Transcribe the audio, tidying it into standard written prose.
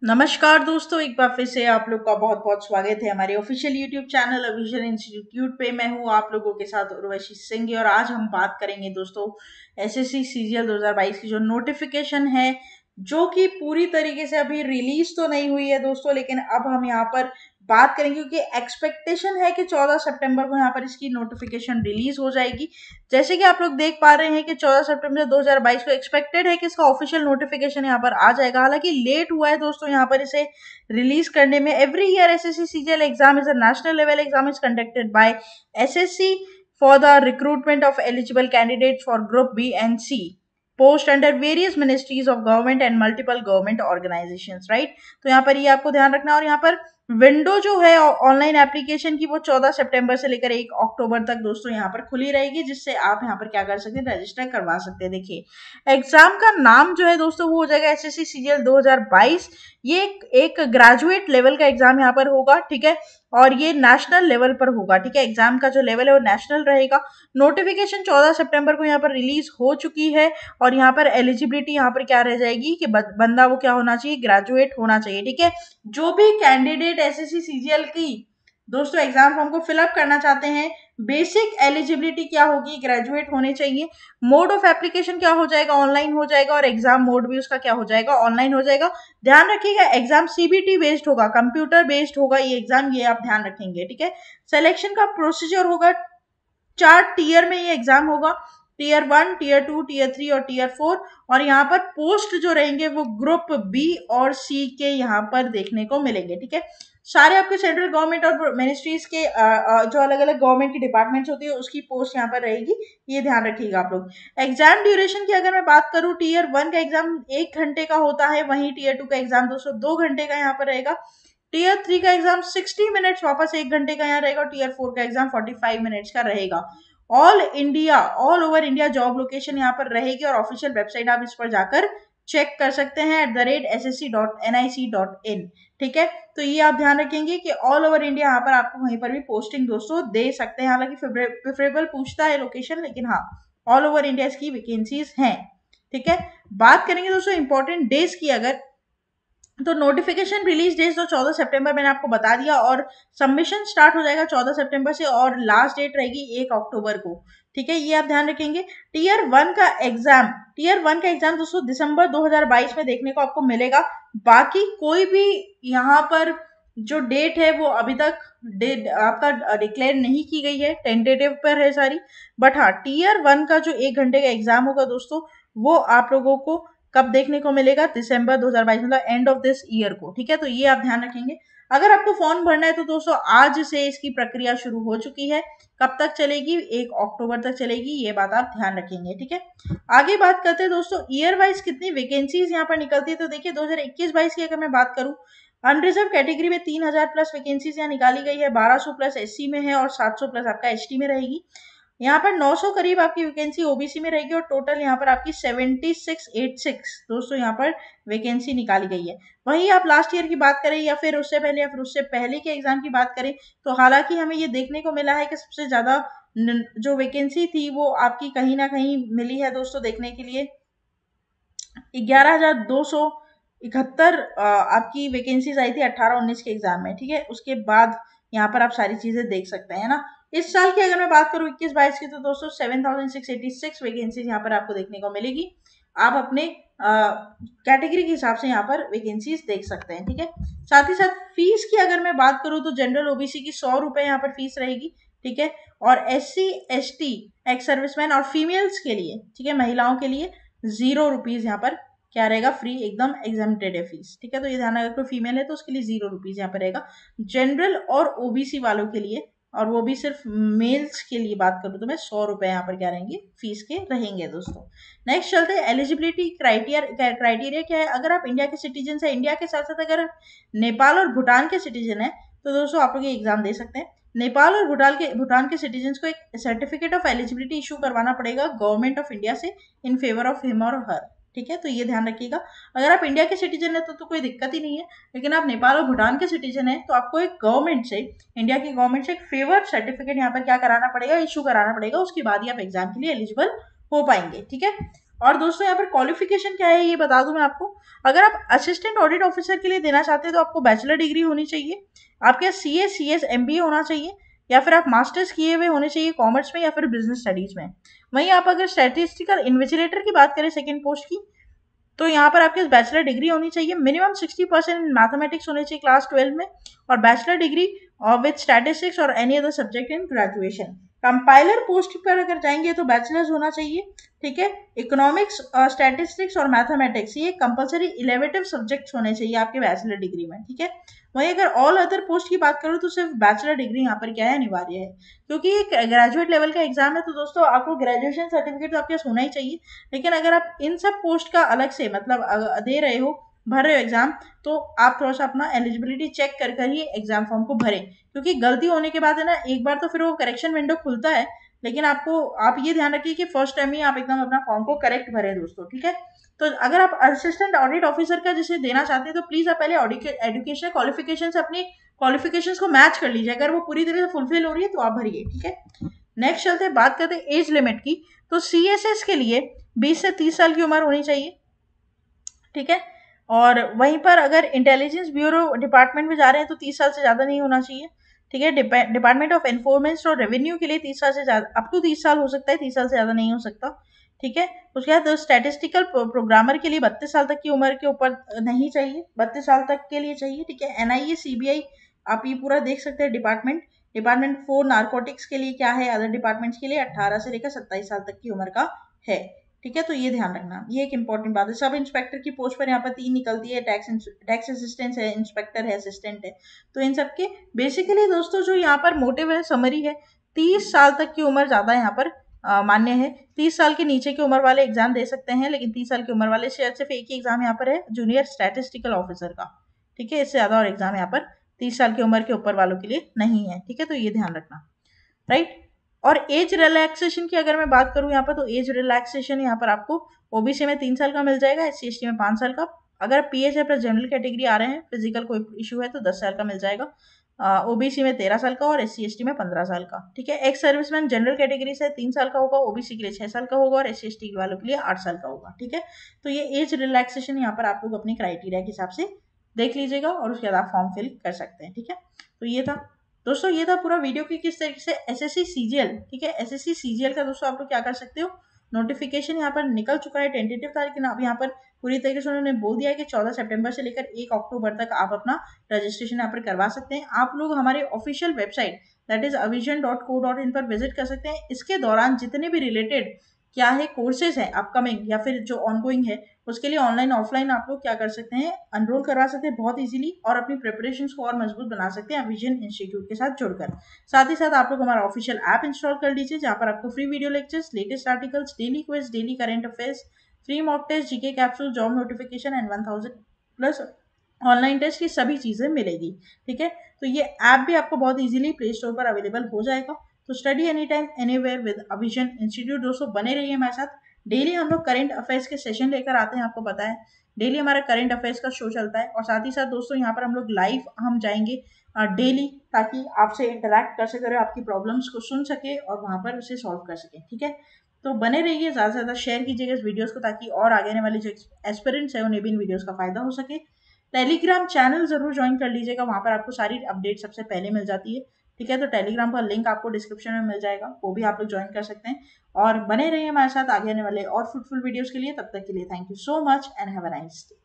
नमस्कार दोस्तों, एक बार फिर से आप लोग का बहुत बहुत स्वागत है हमारे official YouTube channel vision institute पे। मैं हूँ आप लोगों के साथ उर्वशी सिंह और आज हम बात करेंगे दोस्तों एसएससी सीजीएल 2022 की जो नोटिफिकेशन है, जो कि पूरी तरीके से अभी रिलीज तो नहीं हुई है दोस्तों, लेकिन अब हम यहाँ पर बात करेंगे क्योंकि एक्सपेक्टेशन है कि 14 सितंबर को यहाँ पर इसकी नोटिफिकेशन रिलीज हो जाएगी। जैसे कि आप लोग देख पा रहे हैं कि 14 सितंबर 2022 को एक्सपेक्टेड है कि इसका ऑफिशियल नोटिफिकेशन यहाँ पर आ जाएगा। हालांकि लेट हुआ है दोस्तों यहाँ पर इसे रिलीज करने में। Every year SSC CGL exam is a national level exam is conducted by SSC for the recruitment of eligible candidates for group B and C post under various ministries of government and multiple government organizations, right? तो यहाँ पर ये आपको ध्यान रखना। और यहाँ पर विंडो जो है ऑनलाइन एप्लीकेशन की वो 14 सितंबर से लेकर 1 अक्टूबर तक दोस्तों यहाँ पर खुली रहेगी, जिससे आप यहाँ पर क्या कर सकते हैं, रजिस्टर करवा सकते हैं। देखिए एग्जाम का नाम जो है दोस्तों वो हो जाएगा एसएससी सीजीएल 2022। ये एक ग्रेजुएट लेवल का एग्जाम यहाँ पर होगा, ठीक है, और ये नेशनल लेवल पर होगा, ठीक है। एग्जाम का जो लेवल है वो नेशनल रहेगा। नोटिफिकेशन 14 सितंबर को यहाँ पर रिलीज हो चुकी है और यहाँ पर एलिजिबिलिटी यहाँ पर क्या रह जाएगी कि बंदा वो क्या होना चाहिए, ग्रेजुएट होना चाहिए, ठीक है। जो भी कैंडिडेट एसएससी सीजीएल की दोस्तों एग्जाम फॉर्म को फिलअप करना चाहते हैं, बेसिक एलिजिबिलिटी क्या होगी, ग्रेजुएट होने चाहिए। मोड ऑफ एप्लीकेशन क्या हो जाएगा, ऑनलाइन हो जाएगा, और एग्जाम मोड भी उसका क्या हो जाएगा, ऑनलाइन हो जाएगा। ध्यान रखिएगा एग्जाम सीबीटी बेस्ड होगा, कंप्यूटर बेस्ड होगा ये एग्जाम, ये आप ध्यान रखेंगे, ठीक है। सिलेक्शन का प्रोसीजर होगा, 4 टीयर में ये एग्जाम होगा, टीयर 1, टीयर 2, टीयर 3 और टीयर 4। और यहाँ पर पोस्ट जो रहेंगे वो ग्रुप बी और सी के यहाँ पर देखने को मिलेंगे, ठीक है। सारे आपके सेंट्रल गवर्नमेंट और मिनिस्ट्रीज के जो अलग अलग गवर्नमेंट की डिपार्टमेंट्स होती है उसकी पोस्ट यहाँ पर रहेगी, ये ध्यान रखिएगा आप लोग। एग्जाम ड्यूरेशन की अगर मैं बात करूँ, टीयर 1 का एग्जाम 1 घंटे का होता है, वहीं टीयर 2 का एग्जाम दोस्तों 2 घंटे का यहाँ पर रहेगा। टीयर 3 का एग्जाम 60 मिनट्स वापस 1 घंटे का यहाँ रहेगा, और टीयर 4 का एग्जाम 45 मिनट्स का रहेगा। All over India job location यहाँ पर रहेगी और ऑफिशियल वेबसाइट आप इस पर जाकर चेक कर सकते हैं @ssc.nic.in, ठीक है। तो ये आप ध्यान रखेंगे कि ऑल ओवर इंडिया यहाँ पर आपको वहीं पर भी पोस्टिंग दोस्तों दे सकते हैं। हालांकि प्रेफरेबल पूछता है लोकेशन, लेकिन हाँ ऑल ओवर इंडिया इसकी वैकेंसीज हैं, ठीक है। बात करेंगे दोस्तों इंपॉर्टेंट डेज की अगर, तो नोटिफिकेशन रिलीज डेट तो 14 सितंबर मैंने आपको बता दिया, और सबमिशन स्टार्ट हो जाएगा 14 सितंबर से और लास्ट डेट रहेगी 1 अक्टूबर को, ठीक है। ये आप ध्यान रखेंगे। टीयर 1 का एग्जाम दोस्तों दिसंबर 2022 में देखने को आपको मिलेगा। बाकी कोई भी यहाँ पर जो डेट है वो अभी तक डेट आपका डिक्लेयर नहीं की गई है, टेंटेटिव पर है सारी। बट हाँ टीयर 1 का जो 1 घंटे का एग्जाम होगा दोस्तों वो आप लोगों को कब देखने को मिलेगा, दिसंबर 2022 मतलब एंड ऑफ दिस ईयर को, ठीक है। तो ये आप ध्यान रखेंगे। अगर आपको फॉर्म भरना है तो दोस्तों आज से इसकी प्रक्रिया शुरू हो चुकी है। कब तक चलेगी, 1 अक्टूबर तक चलेगी, ये बात आप ध्यान रखेंगे, ठीक है। आगे बात करते हैं दोस्तों ईयर वाइज कितनी वैकेंसीज यहाँ पर निकलती है। तो देखिए 2021-22 की अगर मैं बात करूँ, अनरिजर्व कैटेगरी में 3000 प्लस वैकेंसीज यहाँ निकाली गई है, 1200 प्लस एससी में है और 700 प्लस आपका एसटी में रहेगी। यहाँ पर 900 करीब आपकी वैकेंसी ओबीसी में रहेगी और टोटल यहाँ पर आपकी 7686 दोस्तों यहाँ पर वैकेंसी निकाली गई है। वहीं आप लास्ट ईयर की बात करें या फिर उससे पहले या फिर उससे पहले के एग्जाम की बात करें, तो हालांकि हमें ये देखने को मिला है कि सबसे ज्यादा जो वैकेंसी थी वो आपकी कहीं ना कहीं मिली है दोस्तों देखने के लिए 11,271 आपकी वैकेंसीज आई थी 18-19 के एग्जाम में, ठीक है। उसके बाद यहाँ पर आप सारी चीजें देख सकते हैं ना। इस साल की अगर मैं बात करूँ 21-22 की, तो दोस्तों 7686 वैकेंसीज यहाँ पर आपको देखने को मिलेगी। आप अपने कैटेगरी के हिसाब से यहाँ पर वैकेंसीज देख सकते हैं, ठीक है। साथ ही साथ फीस की अगर मैं बात करूँ तो जनरल ओबीसी की 100 रुपए यहाँ पर फीस रहेगी, ठीक है। और SC ST एक्स सर्विसमैन और फीमेल्स के लिए, ठीक है, महिलाओं के लिए 0 रुपीज यहाँ पर क्या रहेगा, फ्री, एकदम एग्जाम्प्टेड है फीस, ठीक है। तो ये ध्यान रखना, कोई फीमेल है तो उसके लिए 0 रुपीज यहाँ पर रहेगा। जनरल और ओबीसी वालों के लिए, और वो भी सिर्फ मेल्स के लिए बात करूँ तो मैं 100 रुपए यहाँ पर क्या रहेंगे, फीस के रहेंगे दोस्तों। नेक्स्ट चलते हैं एलिजिबिलिटी क्राइटेरिया क्या है। अगर आप इंडिया के सिटीजन है, इंडिया के साथ साथ अगर नेपाल और भूटान के सिटीजन है तो दोस्तों आप लोग ये एग्जाम दे सकते हैं। नेपाल और भूटान के सिटीजन को एक सर्टिफिकेट ऑफ एलिजिबिलिटी इशू करवाना पड़ेगा गवर्नमेंट ऑफ इंडिया से इन फेवर ऑफ हिम और हर, ठीक है। तो ये ध्यान रखिएगा। अगर आप इंडिया के सिटीजन है तो कोई दिक्कत ही नहीं है, लेकिन आप नेपाल और भूटान के सिटीजन है तो आपको एक गवर्नमेंट से, इंडिया की गवर्नमेंट से एक फेवर सर्टिफिकेट यहाँ पर क्या कराना पड़ेगा, इशू कराना पड़ेगा। उसके बाद ही आप एग्जाम के लिए एलिजिबल हो पाएंगे, ठीक है। और दोस्तों यहाँ पर क्वालिफिकेशन क्या है ये बता दूं मैं आपको। अगर आप असिस्टेंट ऑडिट ऑफिसर के लिए देना चाहते हैं तो आपको बैचलर डिग्री होनी चाहिए, आपके सीए सीएस एमबीए होना चाहिए, या फिर आप मास्टर्स किए हुए होने चाहिए कॉमर्स में या फिर बिजनेस स्टडीज में। वहीं आप अगर स्टैटिस्टिकल इन्विजिलेटर की बात करें सेकंड पोस्ट की, तो यहाँ पर आपके बैचलर डिग्री होनी चाहिए, मिनिमम 60% इन मैथमेटिक्स होने चाहिए क्लास 12 में, और बैचलर डिग्री विद स्टैटिस्टिक्स और any other subject in graduation. Compiler post पर अगर जाएंगे तो बैचलर्स होना चाहिए, ठीक है। इकोनॉमिक्स, स्टैटिस्टिक्स और मैथमेटिक्स ये कंपलसरी इलेवेटिव सब्जेक्ट्स होने चाहिए आपके बैचलर डिग्री में, ठीक है। वहीं अगर ऑल अदर पोस्ट की बात करूँ तो सिर्फ बैचलर डिग्री यहाँ पर क्या है, अनिवार्य है, क्योंकि ये ग्रेजुएट लेवल का एग्जाम है। तो दोस्तों आपको ग्रेजुएशन सर्टिफिकेट तो आपके पास होना ही चाहिए, लेकिन अगर आप इन सब पोस्ट का अलग से मतलब दे रहे हो, भर रहे हो एग्जाम, तो आप थोड़ा सा अपना एलिजिबिलिटी चेक कर ही एग्जाम फॉर्म को भरें, क्योंकि गलती होने के बाद है ना, एक बार तो फिर वो करेक्शन विंडो खुलता है, लेकिन आप ये ध्यान रखिए कि फर्स्ट टाइम ही आप एकदम अपना फॉर्म को करेक्ट भरें दोस्तों, ठीक है। तो अगर आप असिस्टेंट ऑडिट ऑफिसर का जैसे देना चाहते हैं तो प्लीज आप पहले एजुकेशन क्वालिफिकेशन से अपनी क्वालिफिकेशंस को मैच कर लीजिए, अगर वो पूरी तरह से फुलफिल हो रही है तो आप भरिए, ठीक है। नेक्स्ट चलते हैं, बात करते हैं एज लिमिट की। तो सीएसएस के लिए 20 से 30 साल की उम्र होनी चाहिए, ठीक है। और वहीं पर अगर इंटेलिजेंस ब्यूरो डिपार्टमेंट में जा रहे हैं तो 30 साल से ज़्यादा नहीं होना चाहिए, ठीक है। डिपार्टमेंट ऑफ एनफोर्समेंट और रेवेन्यू के लिए 30 साल से ज़्यादा, अप टू 30 साल हो सकता है, 30 साल से ज़्यादा नहीं हो सकता, ठीक है। उसके बाद स्टैटिस्टिकल प्रोग्रामर के लिए 32 साल तक की उम्र के ऊपर नहीं चाहिए, 32 साल तक के लिए चाहिए, ठीक है। एनआईए सीबीआई आप ये पूरा देख सकते हैं डिपार्टमेंट 4 नार्कोटिक्स के लिए क्या है, अदर डिपार्टमेंट्स के लिए 18 से लेकर 27 साल तक की उम्र का है, ठीक है। तो ये ध्यान रखना, ये एक इंपॉर्टेंट बात है। सब इंस्पेक्टर की पोस्ट पर यहाँ पर 3 निकलती है, टैक्स असिस्टेंट है, इंस्पेक्टर है, असिस्टेंट है। तो इन सब के बेसिकली दोस्तों जो यहाँ पर मोटिव है, समरी है, 30 साल तक की उम्र ज्यादा यहाँ पर मान्य है। 30 साल के नीचे की उम्र वाले एग्जाम दे सकते हैं, लेकिन 30 साल की उम्र वाले सिर्फ एक ही एग्जाम यहाँ पर है, जूनियर स्टैटिस्टिकल ऑफिसर का, ठीक है। इससे ज्यादा और एग्जाम यहाँ पर 30 साल की उम्र के ऊपर वालों के लिए नहीं है, ठीक है। तो ये ध्यान रखना, राइट। और एज रिलैक्सेशन की अगर मैं बात करूं यहाँ पर, तो एज रिलैक्सेशन यहाँ पर आपको ओबीसी में 3 साल का मिल जाएगा, एससी एसटी में 5 साल का। अगर पीएच है प्लस जनरल कैटेगरी आ रहे हैं, फिजिकल कोई इशू है तो 10 साल का मिल जाएगा, ओबीसी में 13 साल का और एससी एसटी में 15 साल का, ठीक है। एक्स सर्विसमैन जनरल कैटेगरी से 3 साल का होगा, ओबीसी के लिए 6 साल का होगा और एससी एसटी वालों के लिए 8 साल का होगा, ठीक है। तो ये एज रिलैक्सेशन यहाँ पर आप लोग अपनी क्राइटेरिया के हिसाब से देख लीजिएगा और उसके बाद आप फॉर्म फिल कर सकते हैं, ठीक है। तो ये था दोस्तों, ये था पूरा वीडियो की किस तरीके से एसएससी सीजीएल, ठीक है। एसएससी सीजीएल का दोस्तों आप लोग क्या कर सकते हो, नोटिफिकेशन यहाँ पर निकल चुका है टेंटेटिव था, लेकिन अब यहाँ पर पूरी तरीके से उन्होंने बोल दिया है कि 14 सितंबर से लेकर 1 अक्टूबर तक आप अपना रजिस्ट्रेशन यहाँ पर करवा सकते हैं। आप लोग हमारे official website that is avision.co.in पर विजिट कर सकते हैं। इसके दौरान जितने भी रिलेटेड क्या है कोर्सेज है अपकमिंग या फिर जो ऑनगोइंग है, उसके लिए ऑनलाइन ऑफलाइन आप लोग क्या कर सकते हैं, एनरोल करवा सकते हैं बहुत इजीली, और अपनी प्रिपरेशन को और मजबूत बना सकते हैं विजन इंस्टीट्यूट के साथ जुड़कर। साथ ही साथ आप लोग हमारा ऑफिशियल ऐप इंस्टॉल कर लीजिए, जहाँ पर आपको free video lectures, latest articles, daily quiz, daily current affairs, free mock test, GK capsule, job notification and 1000 plus online test की सभी चीजें मिलेगी, ठीक है। तो ये ऐप भी आपको बहुत इजीली प्ले स्टोर पर अवेलेबल हो जाएगा। तो study any time anywhere with अविजन इंस्टीट्यूट। दोस्तों बने रहिए हमारे साथ, डेली हम लोग करंट अफेयर्स के सेशन लेकर आते हैं, आपको पता है डेली हमारा करंट अफेयर्स का शो चलता है, और साथ ही साथ दोस्तों यहाँ पर हम लोग लाइव हम जाएंगे डेली, ताकि आपसे इंटरेक्ट कर सके और आपकी प्रॉब्लम्स को सुन सके और वहाँ पर उसे सॉल्व कर सके, ठीक है। तो बने रहिए, ज़्यादा से ज़्यादा शेयर कीजिएगा इस वीडियोस को, ताकि और आगे आने वाले जो एस्पिरेंट्स है उन्हें भी इन वीडियोस का फायदा हो सके। टेलीग्राम चैनल जरूर ज्वाइन कर लीजिएगा, वहाँ पर आपको सारी अपडेट सबसे पहले मिल जाती है, ठीक है। तो टेलीग्राम का लिंक आपको डिस्क्रिप्शन में मिल जाएगा, वो भी आप लोग ज्वाइन कर सकते हैं। और बने रहिए हमारे साथ आगे आने वाले और फ्रूटफुल वीडियोस के लिए। तब तक के लिए thank you so much and have a nice day.